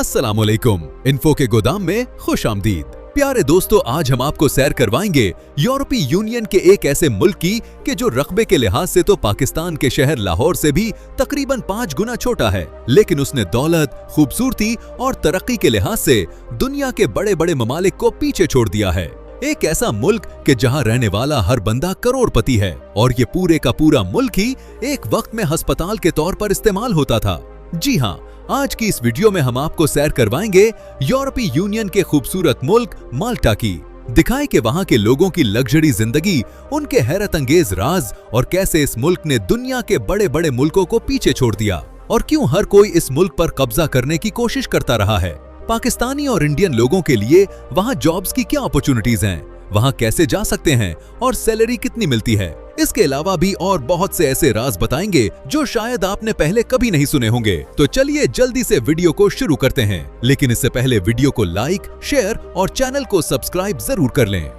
अस्सलामुअलैकुम। इन्फो के गोदाम में खुश आमदीद। प्यारे दोस्तों, आज हम आपको सैर करवाएंगे यूरोपीय यूनियन के एक ऐसे मुल्क की कि जो रकबे के लिहाज से तो पाकिस्तान के शहर लाहौर से भी तकरीबन 5 गुना छोटा है, लेकिन उसने दौलत, खूबसूरती और तरक्की के लिहाज से दुनिया के बड़े बड़े ममालिक को पीछे छोड़ दिया है। एक ऐसा मुल्क कि जहां रहने वाला हर बंदा करोड़पति है और ये पूरे का पूरा मुल्क ही एक वक्त में अस्पताल के तौर पर इस्तेमाल होता था। जी हाँ, आज की इस वीडियो में हम आपको सैर करवाएंगे यूरोपीय यूनियन के खूबसूरत मुल्क माल्टा की। दिखाए कि वहां के लोगों की लग्जरी जिंदगी, उनके हैरत अंगेज राज और कैसे इस मुल्क ने दुनिया के बड़े बड़े मुल्कों को पीछे छोड़ दिया और क्यों हर कोई इस मुल्क पर कब्जा करने की कोशिश करता रहा है। पाकिस्तानी और इंडियन लोगों के लिए वहां जॉब्स की क्या अपॉर्चुनिटीज हैं, वहां कैसे जा सकते हैं और सैलरी कितनी मिलती है। इसके अलावा भी और बहुत से ऐसे राज बताएंगे जो शायद आपने पहले कभी नहीं सुने होंगे। तो चलिए जल्दी से वीडियो को शुरू करते हैं, लेकिन इससे पहले वीडियो को लाइक, शेयर और चैनल को सब्सक्राइब जरूर कर लें।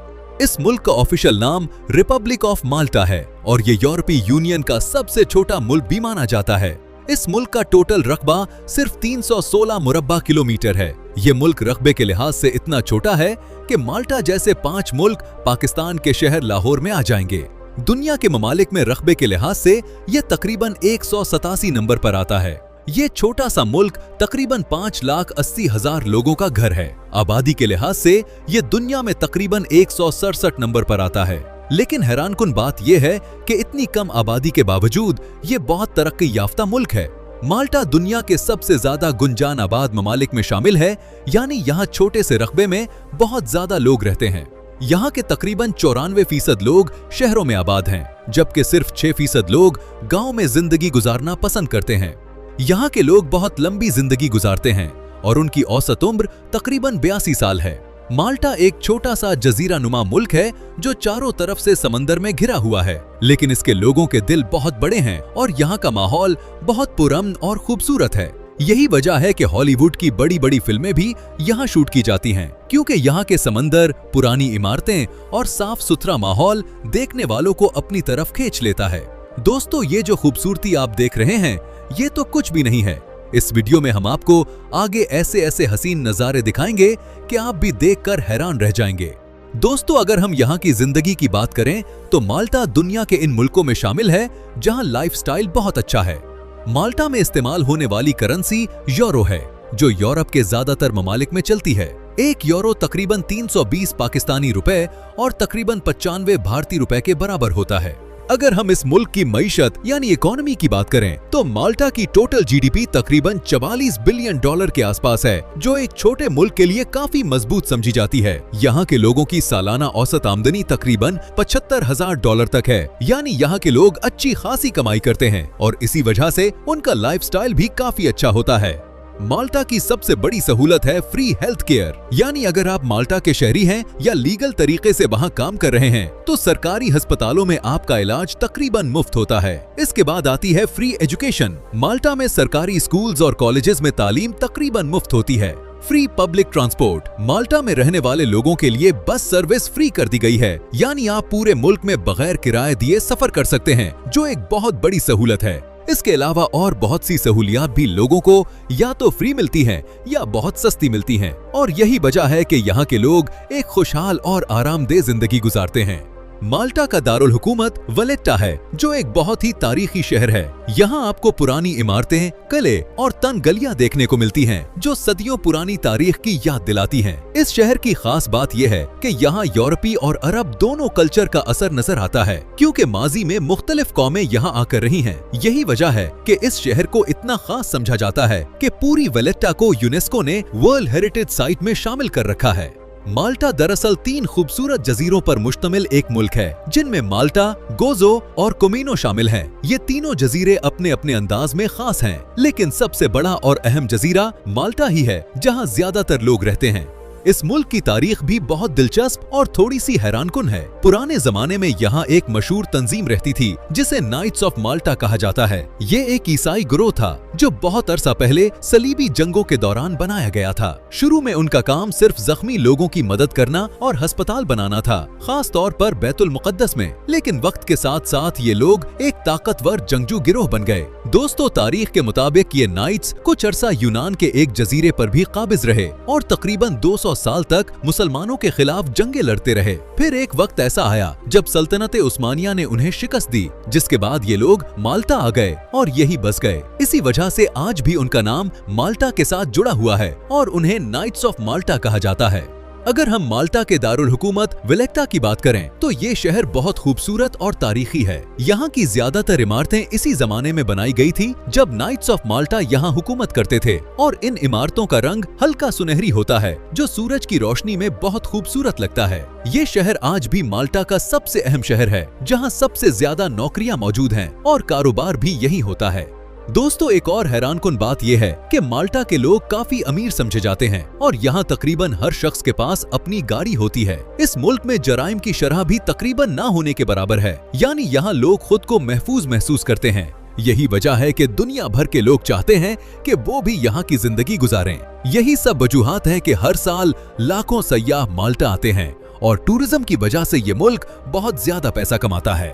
इस मुल्क का ऑफिशियल नाम रिपब्लिक ऑफ माल्टा है और ये यूरोपीय यूनियन का सबसे छोटा मुल्क भी माना जाता है। इस मुल्क का टोटल रकबा सिर्फ 316 मुरब्बा किलोमीटर है। ये मुल्क रकबे के लिहाज से इतना छोटा है कि माल्टा जैसे 5 मुल्क पाकिस्तान के शहर लाहौर में आ जाएंगे। दुनिया के ममालिक में रकबे के लिहाज से ये तकरीबन 187 नंबर पर आता है। ये छोटा सा मुल्क तकरीबन 5,80,000 लोगों का घर है। आबादी के लिहाज से ये दुनिया में तकरीबन 167 नंबर पर आता है। लेकिन हैरानकुन बात यह है कि इतनी कम आबादी के बावजूद ये बहुत तरक्की याफ्ता मुल्क है। माल्टा दुनिया के सबसे ज्यादा गुंजान आबाद ममालिक में शामिल है, यानी यहाँ छोटे से रकबे में बहुत ज्यादा लोग रहते हैं। यहाँ के तकरीबन 94% लोग शहरों में आबाद हैं, जबकि सिर्फ 6% लोग गांव में जिंदगी गुजारना पसंद करते हैं। यहाँ के लोग बहुत लंबी जिंदगी गुजारते हैं और उनकी औसत उम्र तकरीबन 82 साल है। माल्टा एक छोटा सा जजीरा नुमा मुल्क है जो चारों तरफ से समंदर में घिरा हुआ है, लेकिन इसके लोगों के दिल बहुत बड़े हैं और यहाँ का माहौल बहुत पुरअमन और खूबसूरत है। यही वजह है कि हॉलीवुड की बड़ी बड़ी फिल्में भी यहाँ शूट की जाती हैं, क्योंकि यहाँ के समंदर, पुरानी इमारतें और साफ सुथरा माहौल देखने वालों को अपनी तरफ खींच लेता है। दोस्तों, ये जो खूबसूरती आप देख रहे हैं, ये तो कुछ भी नहीं है। इस वीडियो में हम आपको आगे ऐसे ऐसे हसीन नजारे दिखाएंगे कि आप भी देखकर हैरान रह जाएंगे। दोस्तों, अगर हम यहाँ की जिंदगी की बात करें तो माल्टा दुनिया के इन मुल्कों में शामिल है जहाँ लाइफस्टाइल बहुत अच्छा है। माल्टा में इस्तेमाल होने वाली करेंसी यूरो है, जो यूरोप के ज्यादातर ममालिक में चलती है। 1 यूरो तकरीबन 320 पाकिस्तानी रुपए और तकरीबन 95 भारतीय रुपए के बराबर होता है। अगर हम इस मुल्क की मईशत यानी इकोनॉमी की बात करें तो माल्टा की टोटल जीडीपी तकरीबन 44 बिलियन डॉलर के आसपास है, जो एक छोटे मुल्क के लिए काफी मजबूत समझी जाती है। यहाँ के लोगों की सालाना औसत आमदनी तकरीबन 75,000 डॉलर तक है, यानी यहाँ के लोग अच्छी खासी कमाई करते हैं और इसी वजह से उनका लाइफस्टाइल भी काफी अच्छा होता है। माल्टा की सबसे बड़ी सहूलत है फ्री हेल्थ केयर, यानी अगर आप माल्टा के शहरी हैं या लीगल तरीके से वहां काम कर रहे हैं तो सरकारी अस्पतालों में आपका इलाज तकरीबन मुफ्त होता है। इसके बाद आती है फ्री एजुकेशन। माल्टा में सरकारी स्कूल्स और कॉलेजेस में तालीम तकरीबन मुफ्त होती है। Free public transport. माल्टा में रहने वाले लोगों के लिए बस सर्विस फ्री कर दी गई है, यानी आप पूरे मुल्क में बगैर किराए दिए सफर कर सकते हैं, जो एक बहुत बड़ी सहूलत है। इसके अलावा और बहुत सी सहूलियात भी लोगों को या तो फ्री मिलती हैं या बहुत सस्ती मिलती हैं, और यही वजह है कि यहाँ के लोग एक खुशहाल और आरामदेह जिंदगी गुजारते हैं। माल्टा का दारुल हुकूमत वलेट्टा है, जो एक बहुत ही तारीखी शहर है। यहाँ आपको पुरानी इमारतें, किले और तन गलियां देखने को मिलती हैं, जो सदियों पुरानी तारीख की याद दिलाती हैं। इस शहर की खास बात यह है कि यहाँ यूरोपीय और अरब दोनों कल्चर का असर नजर आता है, क्योंकि माजी में मुख्तलिफ कौमें यहाँ आकर रही हैं। यही वजह है कि इस शहर को इतना खास समझा जाता है कि पूरी वलेट्टा को यूनेस्को ने वर्ल्ड हेरिटेज साइट में शामिल कर रखा है। माल्टा दरअसल 3 खूबसूरत जजीरों पर मुश्तमिल एक मुल्क है, जिनमें माल्टा, गोजो और कोमिनो शामिल हैं। ये तीनों जजीरे अपने अपने अंदाज में खास हैं, लेकिन सबसे बड़ा और अहम जजीरा माल्टा ही है, जहां ज्यादातर लोग रहते हैं। इस मुल्क की तारीख भी बहुत दिलचस्प और थोड़ी सी हैरानकुन है। पुराने जमाने में यहाँ एक मशहूर तंजीम रहती थी जिसे नाइट्स ऑफ माल्टा कहा जाता है। ये एक ईसाई गिरोह था जो बहुत अरसा पहले सलीबी जंगों के दौरान बनाया गया था। शुरू में उनका काम सिर्फ जख्मी लोगों की मदद करना और अस्पताल बनाना था, खास तौर पर बैतुल मुक़द्दस में। लेकिन वक्त के साथ साथ ये लोग एक ताकतवर जंगजू गिरोह बन गए। दोस्तों, तारीख के मुताबिक ये नाइट्स कुछ अरसा यूनान के एक जजीरे पर भी काबिज रहे और तकरीबन 200 साल तक मुसलमानों के खिलाफ जंगे लड़ते रहे। फिर एक वक्त ऐसा आया जब सल्तनत उस्मानिया ने उन्हें शिकस्त दी, जिसके बाद ये लोग माल्टा आ गए और यही बस गए। इसी वजह से आज भी उनका नाम माल्टा के साथ जुड़ा हुआ है और उन्हें नाइट्स ऑफ माल्टा कहा जाता है। अगर हम माल्टा के दारुल हुकूमत वेलेक्टा की बात करें तो ये शहर बहुत खूबसूरत और तारीखी है। यहाँ की ज्यादातर इमारतें इसी जमाने में बनाई गई थी जब नाइट्स ऑफ माल्टा यहाँ हुकूमत करते थे, और इन इमारतों का रंग हल्का सुनहरी होता है जो सूरज की रोशनी में बहुत खूबसूरत लगता है। ये शहर आज भी माल्टा का सबसे अहम शहर है, जहाँ सबसे ज्यादा नौकरियाँ मौजूद हैं और कारोबार भी यही होता है। दोस्तों, एक और हैरानकुन बात यह है कि माल्टा के लोग काफी अमीर समझे जाते हैं और यहाँ तकरीबन हर शख्स के पास अपनी गाड़ी होती है। इस मुल्क में जराइम की शरह भी तकरीबन ना होने के बराबर है, यानी यहाँ लोग खुद को महफूज महसूस करते हैं। यही वजह है कि दुनिया भर के लोग चाहते हैं कि वो भी यहाँ की जिंदगी गुजारें। यही सब वजूहात है कि हर साल लाखों सयाह माल्टा आते हैं और टूरिज्म की वजह से ये मुल्क बहुत ज्यादा पैसा कमाता है।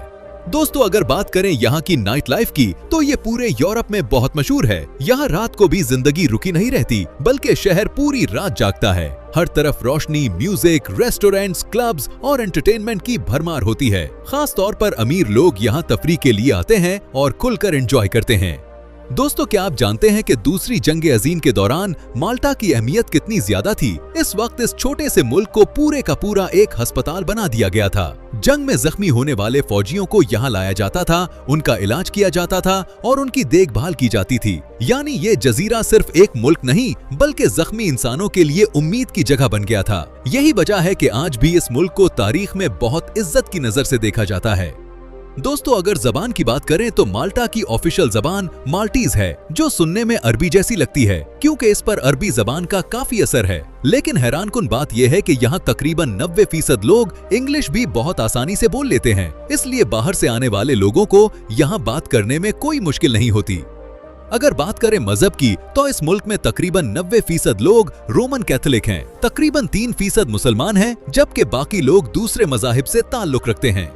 दोस्तों, अगर बात करें यहाँ की नाइट लाइफ की तो ये पूरे यूरोप में बहुत मशहूर है। यहाँ रात को भी जिंदगी रुकी नहीं रहती, बल्कि शहर पूरी रात जागता है। हर तरफ रोशनी, म्यूजिक, रेस्टोरेंट्स, क्लब्स और एंटरटेनमेंट की भरमार होती है। खास तौर पर अमीर लोग यहाँ तफरीह के लिए आते हैं और खुलकर एंजॉय करते हैं। दोस्तों, क्या आप जानते हैं कि दूसरी जंग अजीम के दौरान माल्टा की अहमियत कितनी ज्यादा थी? इस वक्त इस छोटे से मुल्क को पूरे का पूरा एक अस्पताल बना दिया गया था। जंग में जख्मी होने वाले फौजियों को यहाँ लाया जाता था, उनका इलाज किया जाता था और उनकी देखभाल की जाती थी। यानी ये जजीरा सिर्फ एक मुल्क नहीं बल्कि जख्मी इंसानों के लिए उम्मीद की जगह बन गया था। यही वजह है कि आज भी इस मुल्क को तारीख में बहुत इज्जत की नजर से देखा जाता है। दोस्तों, अगर जबान की बात करें तो माल्टा की ऑफिशियल जबान माल्टीज है, जो सुनने में अरबी जैसी लगती है क्योंकि इस पर अरबी जबान का काफी असर है। लेकिन हैरानकुन बात यह है कि यहाँ तकरीबन 90% लोग इंग्लिश भी बहुत आसानी से बोल लेते हैं, इसलिए बाहर से आने वाले लोगों को यहाँ बात करने में कोई मुश्किल नहीं होती। अगर बात करें मजहब की तो इस मुल्क में तकरीबन 90% लोग रोमन कैथोलिक हैं, तकरीबन 3% मुसलमान हैं, जबकि बाकी लोग दूसरे मजाहिब से ताल्लुक रखते हैं।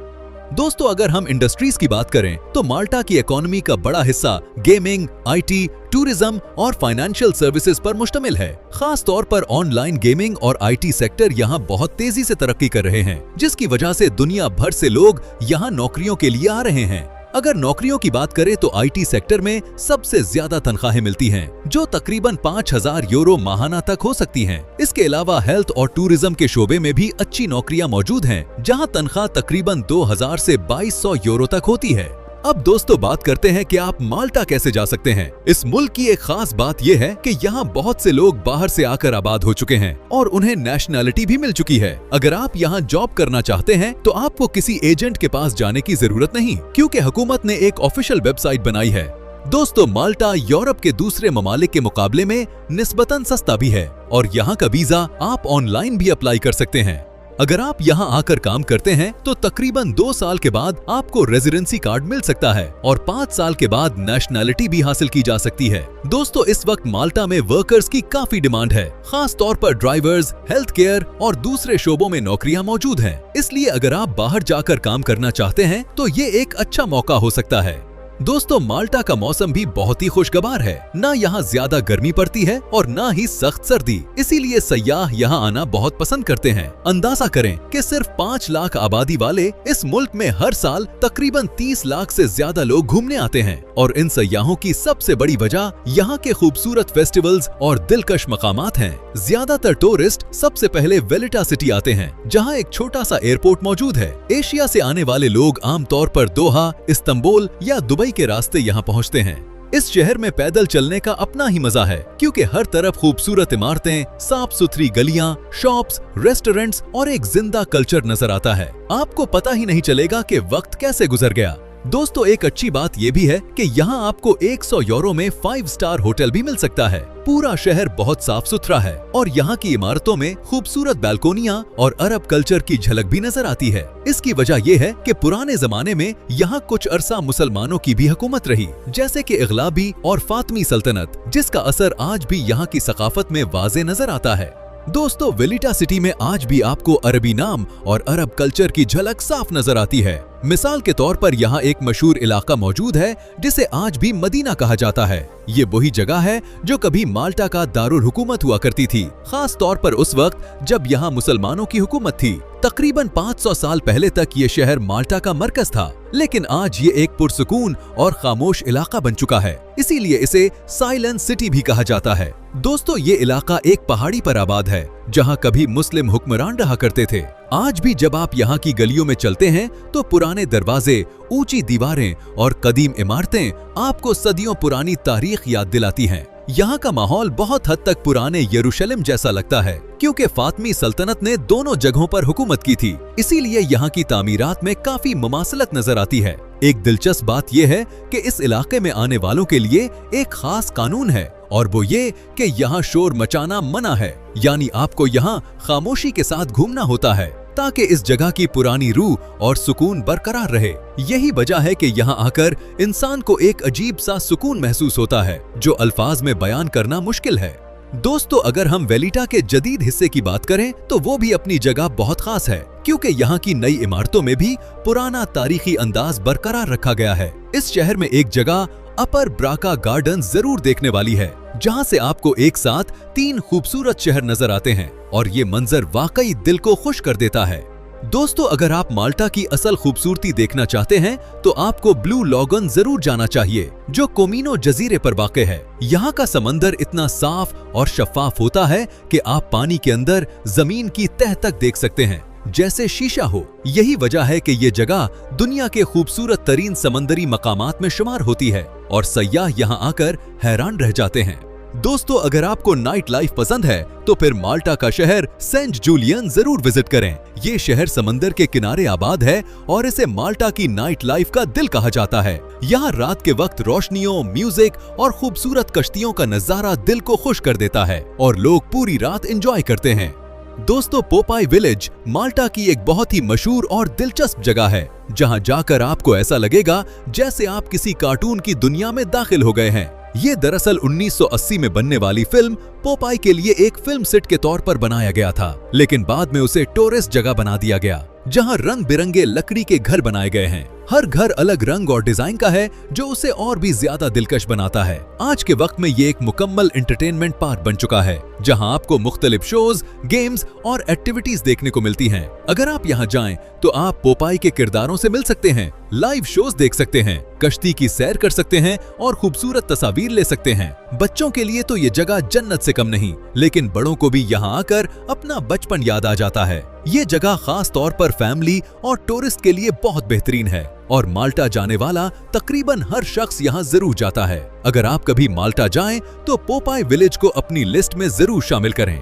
दोस्तों, अगर हम इंडस्ट्रीज की बात करें तो माल्टा की इकोनॉमी का बड़ा हिस्सा गेमिंग, आईटी, टूरिज्म और फाइनेंशियल सर्विसेज पर मुश्तमिल है। खास तौर पर ऑनलाइन गेमिंग और आईटी सेक्टर यहाँ बहुत तेजी से तरक्की कर रहे हैं, जिसकी वजह से दुनिया भर से लोग यहाँ नौकरियों के लिए आ रहे हैं। अगर नौकरियों की बात करें तो आईटी सेक्टर में सबसे ज्यादा तनख्वाहें मिलती हैं, जो तकरीबन 5000 यूरो माहाना तक हो सकती हैं। इसके अलावा हेल्थ और टूरिज्म के शोबे में भी अच्छी नौकरियां मौजूद हैं, जहां तनख्वाह तकरीबन 2000 से 2200 यूरो तक होती है। अब दोस्तों, बात करते हैं कि आप माल्टा कैसे जा सकते हैं। इस मुल्क की एक खास बात यह है कि यहाँ बहुत से लोग बाहर से आकर आबाद हो चुके हैं और उन्हें नेशनैलिटी भी मिल चुकी है। अगर आप यहाँ जॉब करना चाहते हैं तो आपको किसी एजेंट के पास जाने की जरूरत नहीं, क्योंकि हुकूमत ने एक ऑफिशियल वेबसाइट बनाई है। दोस्तों, माल्टा यूरोप के दूसरे ममालिक के मुकाबले में निस्बतन सस्ता भी है और यहाँ का वीजा आप ऑनलाइन भी अप्लाई कर सकते हैं। अगर आप यहाँ आकर काम करते हैं तो तकरीबन 2 साल के बाद आपको रेजिडेंसी कार्ड मिल सकता है और 5 साल के बाद नेशनैलिटी भी हासिल की जा सकती है। दोस्तों, इस वक्त माल्टा में वर्कर्स की काफी डिमांड है, खास तौर पर ड्राइवर्स, हेल्थ केयर और दूसरे शोबों में नौकरियां मौजूद हैं। इसलिए अगर आप बाहर जाकर काम करना चाहते हैं तो ये एक अच्छा मौका हो सकता है। दोस्तों, माल्टा का मौसम भी बहुत ही खुशगवार है। ना यहाँ ज्यादा गर्मी पड़ती है और ना ही सख्त सर्दी, इसीलिए सयाह यहाँ आना बहुत पसंद करते हैं। अंदाजा करें कि सिर्फ 5 लाख आबादी वाले इस मुल्क में हर साल तकरीबन 30 लाख से ज्यादा लोग घूमने आते हैं और इन सयाहों की सबसे बड़ी वजह यहाँ के खूबसूरत फेस्टिवल्स और दिलकश मकामात हैं। ज्यादातर टूरिस्ट सबसे पहले वेलेटा सिटी आते हैं, जहाँ एक छोटा सा एयरपोर्ट मौजूद है। एशिया से आने वाले लोग आमतौर पर दोहा, इस्तांबुल या दुबई के रास्ते यहाँ पहुँचते हैं। इस शहर में पैदल चलने का अपना ही मजा है, क्योंकि हर तरफ खूबसूरत इमारतें, साफ सुथरी गलियां, शॉप्स, रेस्टोरेंट्स और एक जिंदा कल्चर नजर आता है। आपको पता ही नहीं चलेगा कि वक्त कैसे गुजर गया। दोस्तों, एक अच्छी बात यह भी है कि यहाँ आपको 100 यूरो में 5 स्टार होटल भी मिल सकता है। पूरा शहर बहुत साफ सुथरा है और यहाँ की इमारतों में खूबसूरत बैल्कोनियां और अरब कल्चर की झलक भी नजर आती है। इसकी वजह यह है कि पुराने जमाने में यहाँ कुछ अरसा मुसलमानों की भी हुकूमत रही, जैसे कि इगलाबी और फातमी सल्तनत, जिसका असर आज भी यहाँ की सकाफत में वाज़े नजर आता है। दोस्तों, वेलिटा सिटी में आज भी आपको अरबी नाम और अरब कल्चर की झलक साफ नजर आती है। मिसाल के तौर पर यहाँ एक मशहूर इलाका मौजूद है जिसे आज भी मदीना कहा जाता है। ये वही जगह है जो कभी माल्टा का दारुल हुकूमत हुआ करती थी, खास तौर पर उस वक्त जब यहाँ मुसलमानों की हुकूमत थी। तकरीबन 500 साल पहले तक ये शहर माल्टा का मरकज था, लेकिन आज ये एक पुरसुकून और खामोश इलाका बन चुका है, इसीलिए इसे साइलेंट सिटी भी कहा जाता है। दोस्तों, ये इलाका एक पहाड़ी पर आबाद है जहाँ कभी मुस्लिम हुक्मरान रहा करते थे। आज भी जब आप यहाँ की गलियों में चलते हैं तो पुराने दरवाजे, ऊंची दीवारें और कदीम इमारतें आपको सदियों पुरानी तारीख याद दिलाती हैं। यहाँ का माहौल बहुत हद तक पुराने यरूशलेम जैसा लगता है, क्योंकि फातमी सल्तनत ने दोनों जगहों पर हुकूमत की थी, इसीलिए यहाँ की तामीरात में काफी मुमासलत नजर आती है। एक दिलचस्प बात यह है कि इस इलाके में आने वालों के लिए एक खास कानून है, और वो ये कि यहाँ शोर मचाना मना है, यानी आपको यहाँ खामोशी के साथ घूमना होता है ताकि इस जगह की पुरानी रूह और सुकून बरकरार रहे। यही वजह है कि यहाँ आकर इंसान को एक अजीब सा सुकून महसूस होता है जो अल्फाज में बयान करना मुश्किल है। दोस्तों, अगर हम वेलिटा के जदीद हिस्से की बात करें तो वो भी अपनी जगह बहुत खास है, क्योंकि यहाँ की नई इमारतों में भी पुराना तारीखी अंदाज बरकरार रखा गया है। इस शहर में एक जगह अपर ब्राका गार्डन जरूर देखने वाली है, जहाँ से आपको एक साथ 3 खूबसूरत शहर नजर आते हैं और ये मंजर वाकई दिल को खुश कर देता है। दोस्तों, अगर आप माल्टा की असल खूबसूरती देखना चाहते हैं तो आपको ब्लू लॉगन जरूर जाना चाहिए, जो कोमिनो जजीरे पर वाक़े है। यहाँ का समंदर इतना साफ और शफाफ होता है कि आप पानी के अंदर जमीन की तह तक देख सकते हैं, जैसे शीशा हो। यही वजह है कि ये जगह दुनिया के खूबसूरत तरीन समंदरी मकामात में शुमार होती है और सयाह यहाँ आकर हैरान रह जाते हैं। दोस्तों, अगर आपको नाइट लाइफ पसंद है तो फिर माल्टा का शहर सेंट जूलियन जरूर विजिट करें। ये शहर समंदर के किनारे आबाद है और इसे माल्टा की नाइट लाइफ का दिल कहा जाता है। यहाँ रात के वक्त रोशनियों, म्यूजिक और खूबसूरत कश्तियों का नजारा दिल को खुश कर देता है और लोग पूरी रात एंजॉय करते हैं। दोस्तों, पोपाई विलेज माल्टा की एक बहुत ही मशहूर और दिलचस्प जगह है, जहां जाकर आपको ऐसा लगेगा जैसे आप किसी कार्टून की दुनिया में दाखिल हो गए हैं। ये दरअसल 1980 में बनने वाली फिल्म पोपाई के लिए एक फिल्म सेट के तौर पर बनाया गया था, लेकिन बाद में उसे टूरिस्ट जगह बना दिया गया, जहां रंग बिरंगे लकड़ी के घर बनाए गए हैं। हर घर अलग रंग और डिजाइन का है, जो उसे और भी ज्यादा दिलकश बनाता है। आज के वक्त में ये एक मुकम्मल एंटरटेनमेंट पार्क बन चुका है, जहां आपको मुख्तलिफ शोज, गेम्स और एक्टिविटीज देखने को मिलती हैं। अगर आप यहाँ जाएं तो आप पोपाई के किरदारों से मिल सकते हैं, लाइव शोज देख सकते हैं, कश्ती की सैर कर सकते हैं और खूबसूरत तस्वीर ले सकते हैं। बच्चों के लिए तो ये जगह जन्नत से कम नहीं, लेकिन बड़ों को भी यहाँ आकर अपना बचपन याद आ जाता है। ये जगह खास तौर पर फैमिली और टूरिस्ट के लिए बहुत बेहतरीन है और माल्टा जाने वाला तकरीबन हर शख्स यहाँ जरूर जाता है। अगर आप कभी माल्टा जाएं तो पोपाई विलेज को अपनी लिस्ट में जरूर शामिल करें।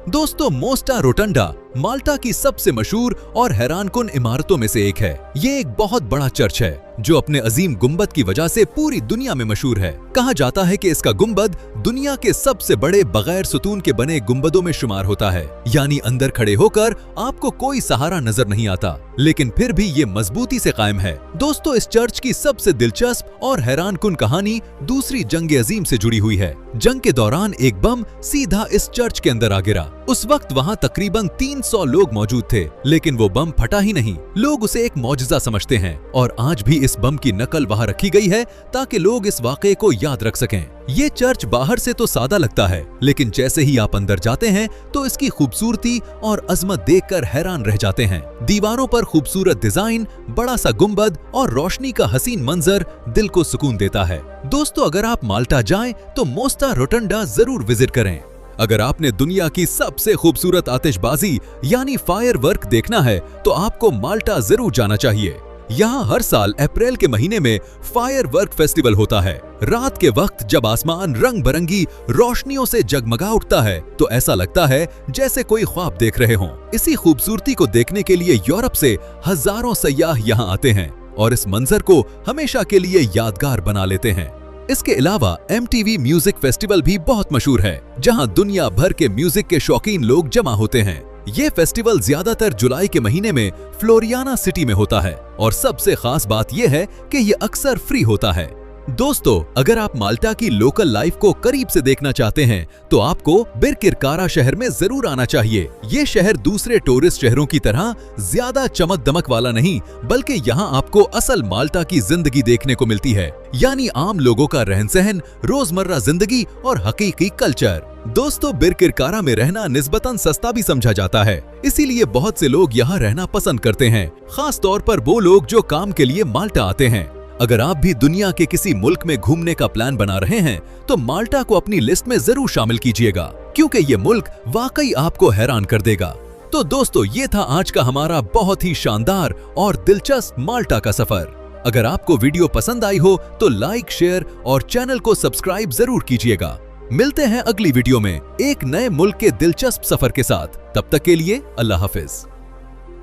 दोस्तों, मोस्टा रोटंडा माल्टा की सबसे मशहूर और हैरानकुन इमारतों में से एक है। ये एक बहुत बड़ा चर्च है जो अपने अजीम गुंबद की वजह से पूरी दुनिया में मशहूर है। कहा जाता है कि इसका गुंबद दुनिया के सबसे बड़े बगैर सुतून के बने गुंबदों में शुमार होता है, यानी अंदर खड़े होकर आपको कोई सहारा नजर नहीं आता, लेकिन फिर भी ये मजबूती से कायम है। दोस्तों, इस चर्च की सबसे दिलचस्प और हैरानकुन कहानी दूसरी जंग अजीम से जुड़ी हुई है। जंग के दौरान एक बम सीधा इस चर्च के अंदर आ गिरा। उस वक्त वहाँ तकरीबन 300 लोग मौजूद थे, लेकिन वो बम फटा ही नहीं। लोग उसे एक मौजज़ा समझते हैं और आज भी इस बम की नकल वहाँ रखी गई है ताकि लोग इस वाक़े को याद रख सकें। ये चर्च बाहर से तो सादा लगता है, लेकिन जैसे ही आप अंदर जाते हैं तो इसकी खूबसूरती और अजमत देखकर हैरान रह जाते हैं। दीवारों पर खूबसूरत डिजाइन, बड़ा सा गुंबद और रोशनी का हसीन मंजर दिल को सुकून देता है। दोस्तों, अगर आप माल्टा जाएं तो मोस्टा रोटंडा जरूर विजिट करें। अगर आपने दुनिया की सबसे खूबसूरत आतिशबाजी यानी फायर वर्क देखना है तो आपको माल्टा जरूर जाना चाहिए। यहाँ हर साल अप्रैल के महीने में फायर वर्क फेस्टिवल होता है। रात के वक्त जब आसमान रंग बिरंगी रोशनियों से जगमगा उठता है तो ऐसा लगता है जैसे कोई ख्वाब देख रहे हों। इसी खूबसूरती को देखने के लिए यूरोप से हजारों सयाह यहाँ आते हैं और इस मंजर को हमेशा के लिए यादगार बना लेते हैं। इसके अलावा MTV म्यूजिक फेस्टिवल भी बहुत मशहूर है, जहां दुनिया भर के म्यूजिक के शौकीन लोग जमा होते हैं। ये फेस्टिवल ज्यादातर जुलाई के महीने में फ्लोरियाना सिटी में होता है और सबसे खास बात यह है कि ये अक्सर फ्री होता है। दोस्तों, अगर आप माल्टा की लोकल लाइफ को करीब से देखना चाहते हैं तो आपको बिरकिरकारा शहर में जरूर आना चाहिए। ये शहर दूसरे टूरिस्ट शहरों की तरह ज्यादा चमक दमक वाला नहीं, बल्कि यहाँ आपको असल माल्टा की जिंदगी देखने को मिलती है, यानी आम लोगों का रहन सहन, रोजमर्रा जिंदगी और हकीकी कल्चर। दोस्तों, बिरकिरकारा में रहना निस्बतन सस्ता भी समझा जाता है, इसीलिए बहुत से लोग यहाँ रहना पसंद करते हैं, खास तौर पर वो लोग जो काम के लिए माल्टा आते हैं। अगर आप भी दुनिया के किसी मुल्क में घूमने का प्लान बना रहे हैं तो माल्टा को अपनी लिस्ट में जरूर शामिल कीजिएगा, क्योंकि ये मुल्क वाकई आपको हैरान कर देगा। तो दोस्तों, ये था आज का हमारा बहुत ही शानदार और दिलचस्प माल्टा का सफर। अगर आपको वीडियो पसंद आई हो तो लाइक, शेयर और चैनल को सब्सक्राइब जरूर कीजिएगा। मिलते हैं अगली वीडियो में एक नए मुल्क के दिलचस्प सफर के साथ। तब तक के लिए अल्लाह हाफिज।